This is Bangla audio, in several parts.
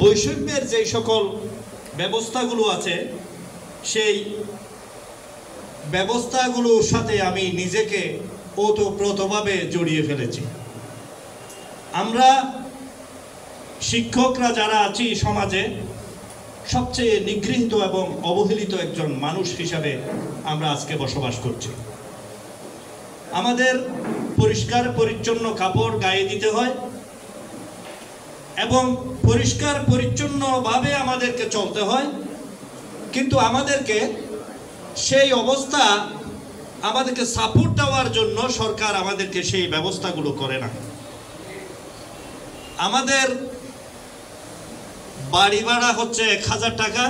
বৈষম্যের যে সকল ব্যবস্থাগুলো আছে সেই ব্যবস্থাগুলোর সাথে আমি নিজেকে ওতপ্রোতভাবে জড়িয়ে ফেলেছি। আমরা শিক্ষকরা যারা আছি সমাজে সবচেয়ে নিগৃহীত এবং অবহেলিত একজন মানুষ হিসাবে আমরা আজকে বসবাস করছি। আমাদের পরিষ্কার পরিচ্ছন্ন কাপড় গায়ে দিতে হয় এবং পরিষ্কার পরিচ্ছন্নভাবে আমাদেরকে চলতে হয়, কিন্তু আমাদেরকে সেই অবস্থা আমাদেরকে সাপোর্ট দেওয়ার জন্য সরকার আমাদেরকে সেই ব্যবস্থাগুলো করে না। আমাদের বাড়ি ভাড়া হচ্ছে 1000 টাকা,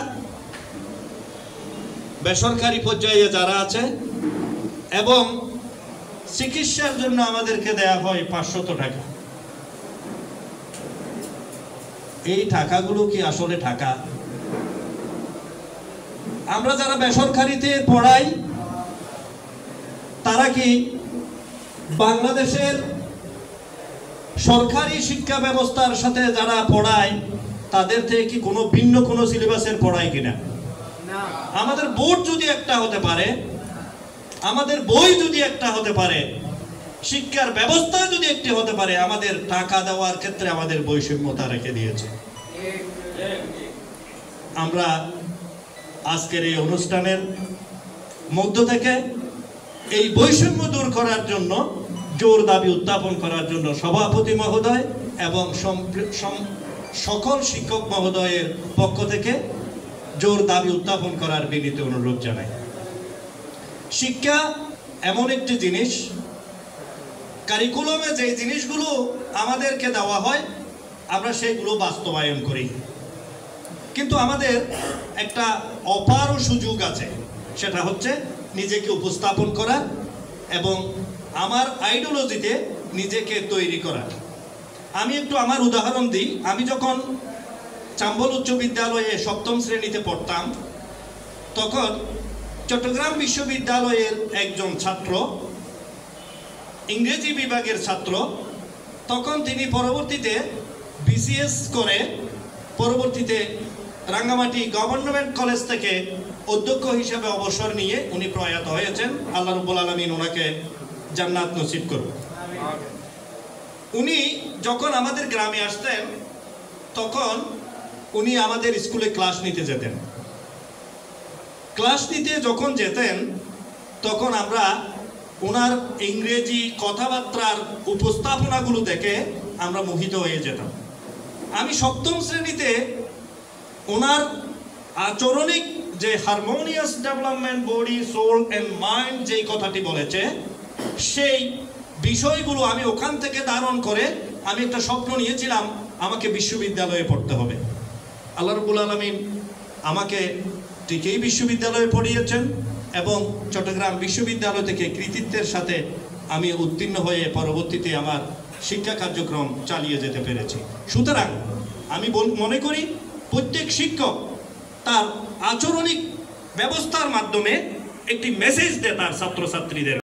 বেসরকারি পর্যায়ে যারা আছে, এবং চিকিৎসার জন্য আমাদেরকে দেয়া হয় 500 টাকা। এই টাকাগুলো কি আসলে টাকা? আমরা যারা বেসরকারিতে পড়াই তারা কি বাংলাদেশের সরকারি শিক্ষা ব্যবস্থার সাথে যারা পড়ায় তাদের থেকে কি কোনো ভিন্ন কোনো সিলেবাসের পড়ায় কিনা? আমাদের বোর্ড যদি একটা হতে পারে, আমাদের বই যদি একটা হতে পারে, শিক্ষার ব্যবস্থা যদি একটি হতে পারে, আমাদের টাকা দেওয়ার ক্ষেত্রে আমাদের বৈষম্যতা রেখে দিয়েছে। আমরা আজকের এই অনুষ্ঠানের মধ্য থেকে এই বৈষম্য দূর করার জন্য, জোর দাবি উত্থাপন করার জন্য সভাপতি মহোদয় এবং সকল শিক্ষক মহোদয়ের পক্ষ থেকে জোর দাবি উত্থাপন করার বিনীত অনুরোধ জানাই। শিক্ষা এমন একটি জিনিস, কারিকুলামে যে জিনিসগুলো আমাদেরকে দেওয়া হয় আমরা সেগুলো বাস্তবায়ন করি, কিন্তু আমাদের একটা অপার সুযোগ আছে, সেটা হচ্ছে নিজেকে উপস্থাপন করা এবং আমার আইডিওলজিতে নিজেকে তৈরি করা। আমি একটু আমার উদাহরণ দিই। আমি যখন চাম্বল উচ্চ বিদ্যালয়ে 7ম শ্রেণীতে পড়তাম, তখন চট্টগ্রাম বিশ্ববিদ্যালয়ের একজন ছাত্র, ইংরেজি বিভাগের ছাত্র, তখন তিনি পরবর্তীতে বিসিএস করে পরবর্তীতে রাঙ্গামাটি গভর্নমেন্ট কলেজ থেকে অধ্যক্ষ হিসেবে অবসর নিয়ে উনি প্রয়াত হয়েছেন। আল্লাহ রাব্বুল আলামিন ওনাকে জান্নাত নসিব করুন। উনি যখন আমাদের গ্রামে আসতেন তখন উনি আমাদের স্কুলে ক্লাস নিতে যেতেন। ক্লাস নিতে যখন যেতেন তখন আমরা ওনার ইংরেজি কথাবার্তার উপস্থাপনাগুলো দেখে আমরা মোহিত হয়ে যেতাম। আমি 7ম শ্রেণীতে ওনার আচরণিক যে harmonious development body soul and mind যেই কথাটি বলেছে, সেই বিষয়গুলো আমি ওখান থেকে ধারণ করে আমি একটা স্বপ্ন নিয়েছিলাম, আমাকে বিশ্ববিদ্যালয়ে পড়তে হবে। আল্লাহ রাব্বুল আলামিন আমাকে ঠিকই বিশ্ববিদ্যালয়ে পড়িয়েছেন এবং চট্টগ্রাম বিশ্ববিদ্যালয় থেকে কৃতিত্বের সাথে আমি উত্তীর্ণ হয়ে পরবর্তীতে আমার শিক্ষা কার্যক্রম চালিয়ে যেতে পেরেছি। সুতরাং আমি মনে করি প্রত্যেক শিক্ষক তার আচরণিক ব্যবস্থার মাধ্যমে একটি মেসেজ দেয় তার ছাত্রছাত্রীদের।